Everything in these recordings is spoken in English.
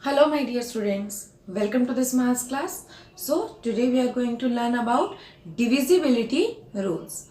Hello my dear students, welcome to this maths class. So today we are going to learn about divisibility rules.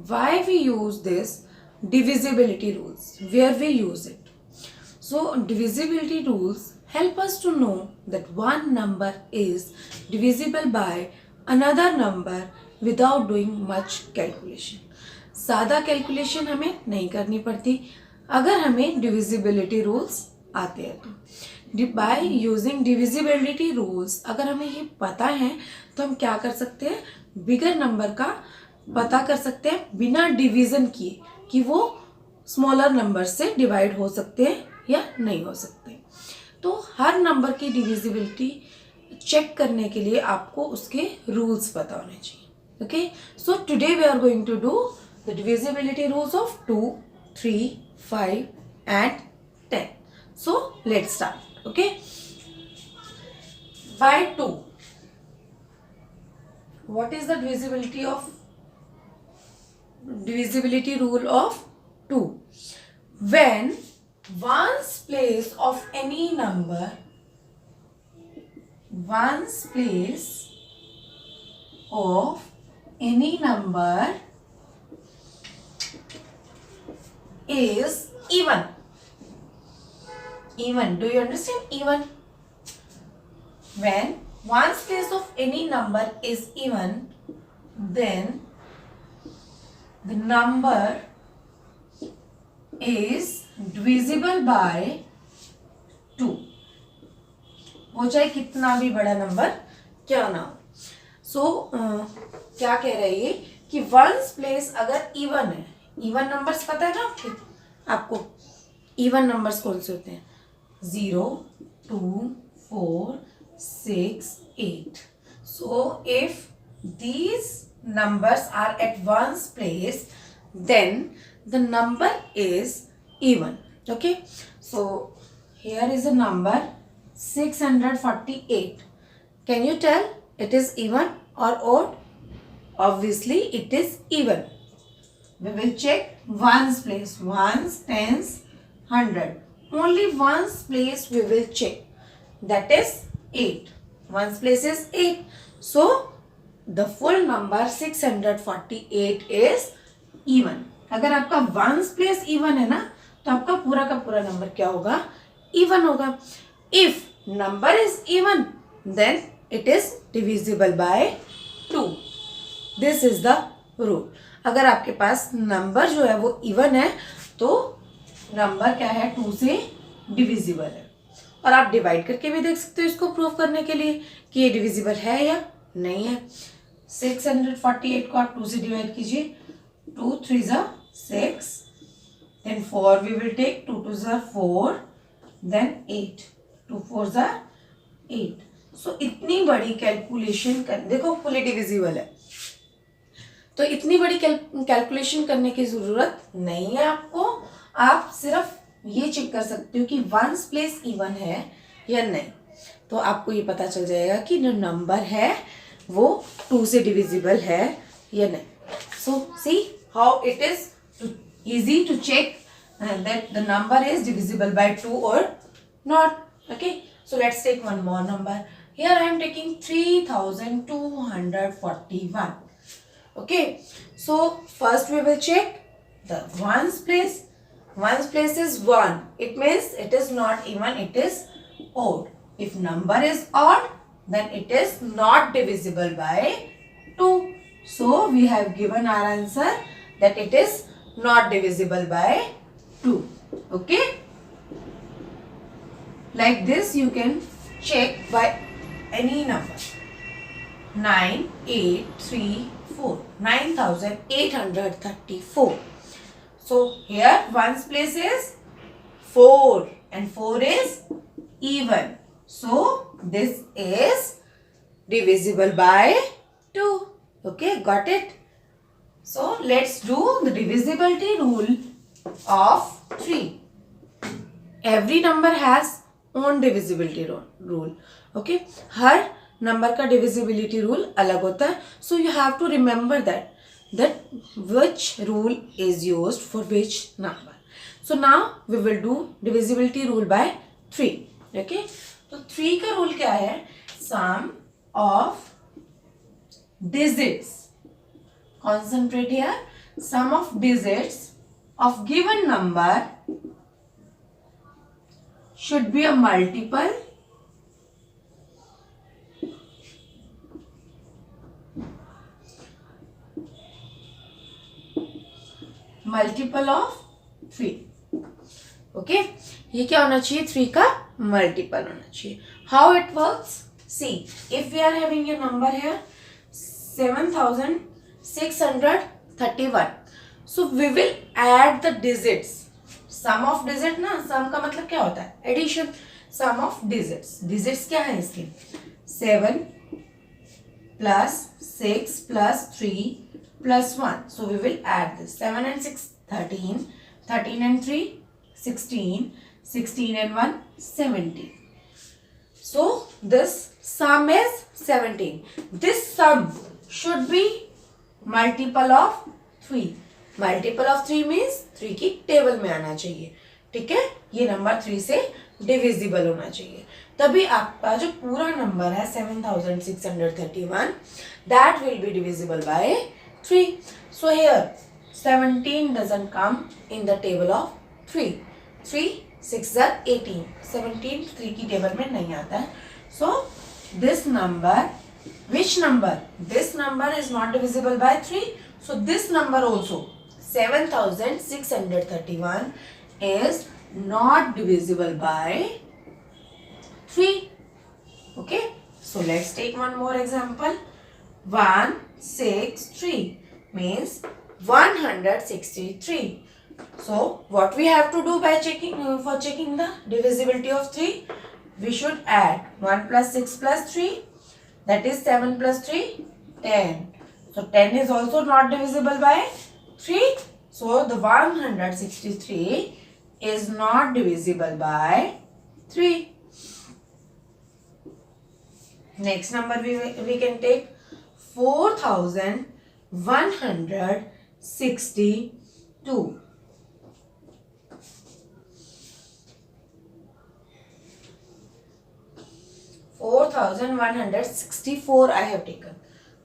Why we use this divisibility rules, where we use it. So divisibility rules help us to know that one number is divisible by another number without doing much calculation. ज़्यादा calculation हमें नहीं करनी पड़ती अगर हमें divisibility rules आते हैं तो बाय यूजिंग डिविजिबिलिटी रूल्स अगर हमें ये पता है तो हम क्या कर सकते हैं बिगर नंबर का पता कर सकते हैं बिना डिवीजन किए कि वो स्मॉलर नंबर से डिवाइड हो सकते हैं या नहीं हो सकते। तो हर नंबर की डिविजिबिलिटी चेक करने के लिए आपको उसके रूल्स पता होने चाहिए। Okay, so today we are going to do the divisibility rules of 2, 3, 5 and 10. So let's start. Okay, by 2, what is the divisibility rule of 2? When ones place of any number is even. Do you understand? Even. When ones place of any number is even, then the number is divisible by 2. वो चाहे कितना भी बड़ा number क्या ना हो। सो क्या कह रहा है ये कि वंस प्लेस अगर इवन है, इवन नंबर्स पता है ना आपको इवन नंबर्स कौन से होते हैं 0, 2, 4, 6, 8. So if these numbers are at one's place, then the number is even. Okay, so here is a number 648. Can you tell it is even or odd? Obviously it is even. We will check ones place, ones, tens, 100. Only ones place we will check, that is 8. Ones place is 8. So the full number 648 is even. अगर आपका ones place even है ना तो आपका पूरा का पूरा number क्या होगा even होगा. If number is even then it is divisible by 2. This is the rule. अगर आपके पास नंबर जो है वो इवन है तो नंबर क्या है 2 से डिविजिबल है और आप डिवाइड करके भी देख सकते हो इसको प्रूव करने के लिए कि ये डिविजिबल है या नहीं है। 648 को आप 2 से डिवाइड कीजिए, 2 3 ज़ा 6, then 4 we will take, 2 2 ज़ा 4, then 8, 2 4 ज़ा 8. सो इतनी बड़ी कैलकुलेशन कर देखो फुली डिविजिबल है तो इतनी बड़ी कैलकुलेशन करने की ज़रूरत नहीं है आपको। आप सिर्फ ये चेक कर सकते हो कि वंस प्लेस इवन है या नहीं तो आपको ये पता चल जाएगा कि जो नंबर है वो 2 से डिविजिबल है या नहीं। So see how it is easy to check that the number is divisible by 2 और not. Okay, so let's take one more number. Here I am taking 3241. Okay, so first we will check the ones place. Ones place is 1. It means it is not even, it is odd. If number is odd, then it is not divisible by 2. So we have given our answer that it is not divisible by 2. Okay. Like this you can check by any number. 9, 8, 3, 4. 9834. So here ones place is 4 and 4 is even. So this is divisible by 2. Okay, got it? So let's do the divisibility rule of 3. Every number has own divisibility rule. Okay, हर नंबर का divisibility rule अलग होता है. So you have to remember that which rule is used for which number. So now we will do divisibility rule by 3. Okay, तो 3 का rule क्या है? Sum of digits, concentrate here, sum of digits of given number should be a multiple of 3. Okay, ये क्या होना चाहिए? 3 का multiple होना चाहिए. How it works? See, if we are having a number here 7631, so we will add the digits. sum of digit ना, sum का मतलब क्या होता है? Addition. sum of digits, digits क्या है इसके? 7 plus 6 plus 3 plus 1. so we will add this. 7 and 6 13, 13 and 3 16, 16 and 1 17. so this sum is 17. this sum should be multiple of 3. multiple of 3 means 3 की टेबल में आना चाहिए. ठीक है, ये नंबर 3 से डिविजिबल होना चाहिए. तभी आपका जो पूरा नंबर है 7631, that will be divisible by 3. so here 17 doesn't come in the table of 3. 3 6 are 18. 17 3 की टेबल में नहीं आता है. so this number, which number? this number is not divisible by 3. so this number also 7631 is not divisible by 3. okay, so let's take one more example. 163 means 163. so what we have to do by checking for checking the divisibility of 3? we should add 1 plus 6 plus 3, that is 7 plus 3 10. so 10 is also not divisible by 3. so the 163 is not divisible by 3. next number we can take 4162. 4164 I have taken.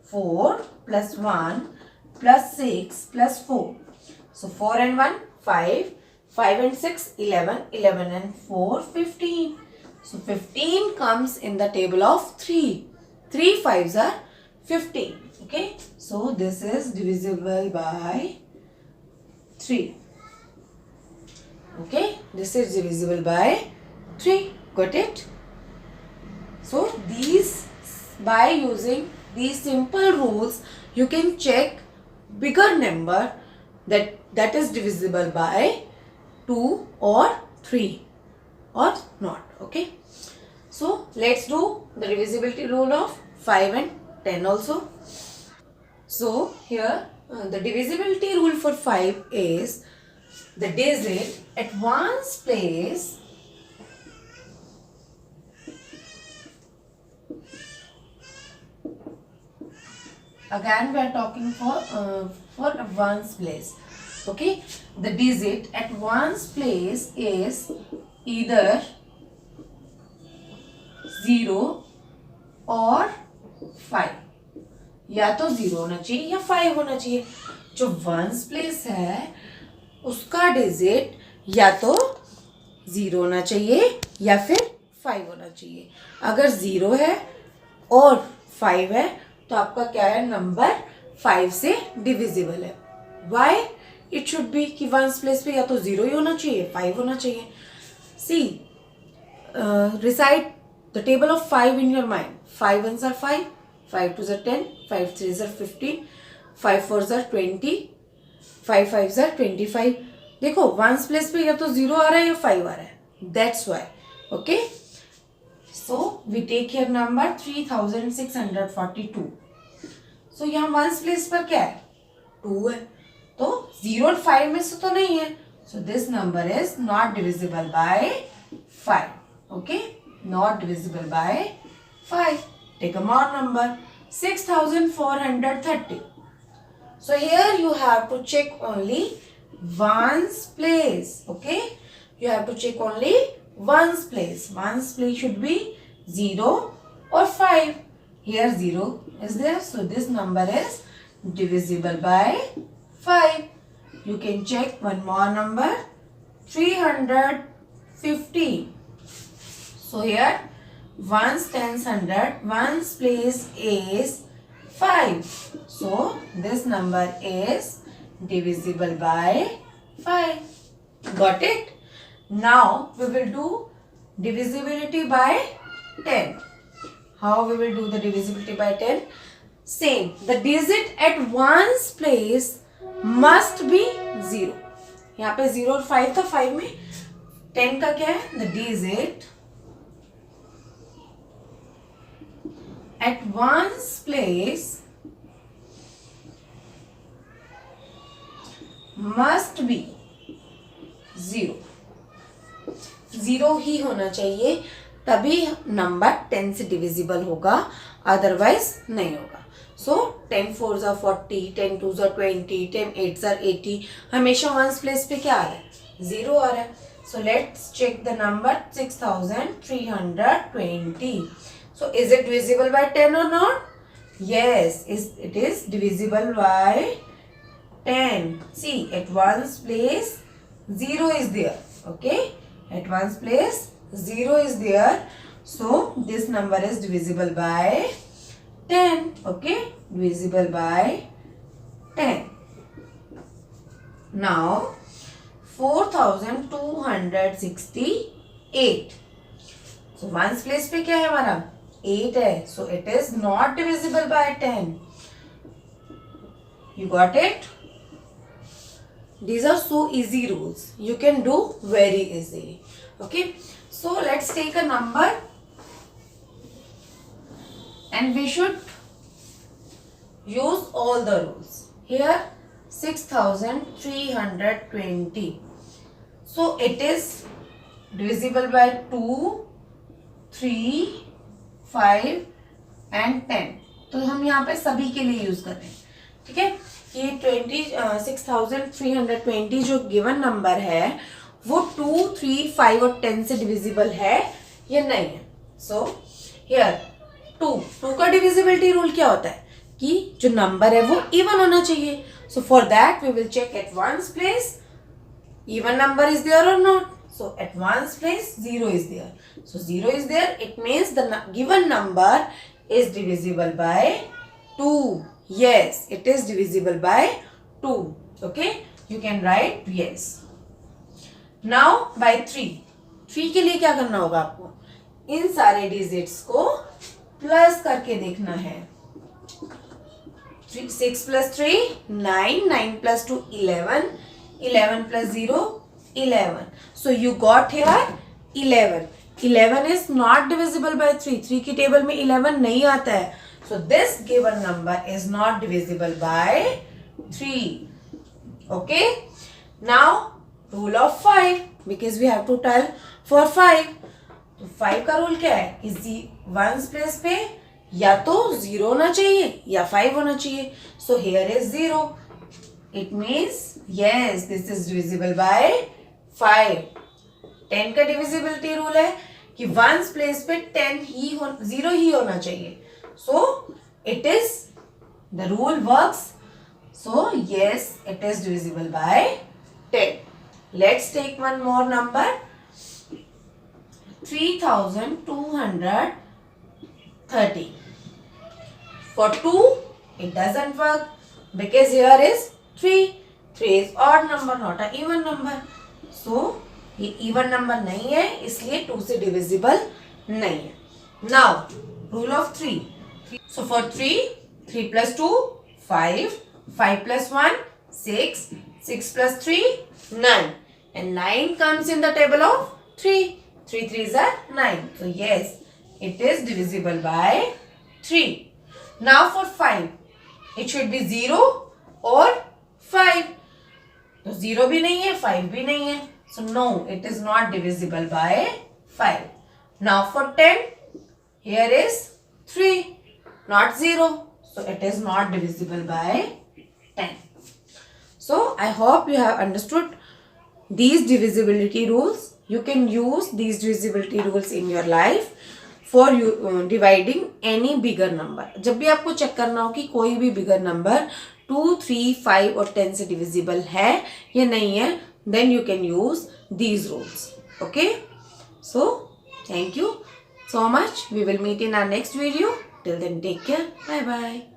4 plus 1 plus 6 plus 4. so 4 and 1 5, 5 and 6 11, 11 and 4 15. so 15 comes in the table of 3. 3 5s are 15. okay, so this is divisible by 3. okay, this is divisible by 3. got it? so these, by using these simple rules, you can check bigger number that is divisible by 2 or 3 or not. okay, so let's do the divisibility rule of 5 and 10 also. so here the divisibility rule for 5 is the digit at one's place again we are talking for one's place. okay, the digit at one's place is either 0 or 5. या तो 0 होना चाहिए या 5 होना चाहिए. जो one's place है उसका डिजिट या तो 0 होना चाहिए या फिर 5 होना चाहिए. अगर 0 है और 5 है तो आपका क्या है? नंबर 5 से डिविजिबल है. वाई? इट शुड बी कि वंस प्लेस पे या तो 0 ही होना चाहिए 5 होना चाहिए. See, recite the table of 5 in your mind. 5 1s are 5, 5 2s are 10, 5 3s are 15, 5 4s are 20, 5 5s are 25. देखो वंस प्लेस पे या तो 0 आ रहा है या 5 आ रहा है. That's why. Okay, so we take here number 3642. So यहाँ वंस प्लेस पर क्या है? 2 है. तो 0 और 5 में से तो नहीं है. So this number is not divisible by 5. Okay, not divisible by 5. Take a more number 6430. So here you have to check only ones place. Okay, you have to check only ones place. Ones place should be 0 or 5. Here 0 is there. So this number is divisible by 5. You can check one more number. 350. So here ones, tens, hundred. Ones place is 5. So this number is divisible by 5. Got it? Now we will do divisibility by 10. How we will do the divisibility by 10? Same. The digit at ones place must be 0. यहाँ पे 0 और 5 था. 5 में 10 का क्या है? The digit at ones place must be 0. 0 ही होना चाहिए, तभी नंबर 10 से डिविजिबल होगा, अदरवाइज नहीं होगा. सो 10 4s are 40, 10 2s are 20, 10 8s are 80. हमेशा वंस प्लेस पे क्या आ रहा है? 0 आ रहा है. So let's check the number 6320. So is it divisible by 10 or not? Yes, it is divisible by 10. See, at ones place 0 is there. Okay, at ones place 0 is there. So this number is divisible by 10. Okay, divisible by 10. Now 4268. So ones place पे क्या है हमारा? 8 है. So it is not divisible by 10. You got it? These are so easy rules. You can do very easily. Okay. So let's take a number. And we should use all the rules. Here 6320. So it is divisible by 2, 3, 5 and 10. तो हम यहाँ पे सभी के लिए use कर रहे हैं. ठीक है. ये 6320 जो गिवन नंबर है वो 2, 3, 5 और 10 से डिविजिबल है या नहीं है. सो हियर 2 का डिविजिबिलिटी रूल क्या होता है कि जो नंबर है वो इवन होना चाहिए. So for that we will check at ones place even number is there or not. So at ones place 0 is there. So 0 is there. It means the given number is divisible by 2. Yes, it is divisible by 2. Okay, you can write yes. Now by 3. 3 के लिए क्या करना होगा आपको? इन सारे digits को plus करके देखना है. 6 plus 3 9, 9 plus 2 11, 11 plus 0 11. So you got here 11. 11 is not divisible by 3. 3 की टेबल में 11 नहीं आता है. So this given number is not divisible by 3. Okay. Now rule of 5, because we have to tell for 5. तो 5 का रूल क्या है? इसी वंस प्लेस पे या तो 0 होना चाहिए या 5 होना चाहिए. So here is 0. It means yes, this is divisible by 5. 10 का divisibility rule है कि ones place पे 0 ही होना चाहिए. So it is, the rule works. So yes, it is divisible by 10. Let's take one more number. 3230. For 2, it doesn't work because here is 3. 3 is odd number, not an even number. So ये even number नहीं है, इसलिए 2 से divisible नहीं है. Now rule of 3. So for 3, 3 plus 2 5, 5 plus 1 6, 6 plus 3 9, and 9 comes in the table of 3. 3 3s are 9. So yes, it is divisible by 3. Now for 5, it should be 0 or 5. तो 0 भी नहीं है, 5 भी नहीं है. So no, it is not divisible by 5. Now for 10, here is 3, not 0. So it is not divisible by 10. So I hope you have understood these divisibility rules. You can use these divisibility rules in your life. For dividing any bigger number. जब भी आपको check करना हो कि कोई भी bigger number 2, 3, 5 और 10 से डिविजिबल है या नहीं है, then you can use these rules. Okay, so thank you so much. We will meet in our next video. Till then, take care. Bye bye.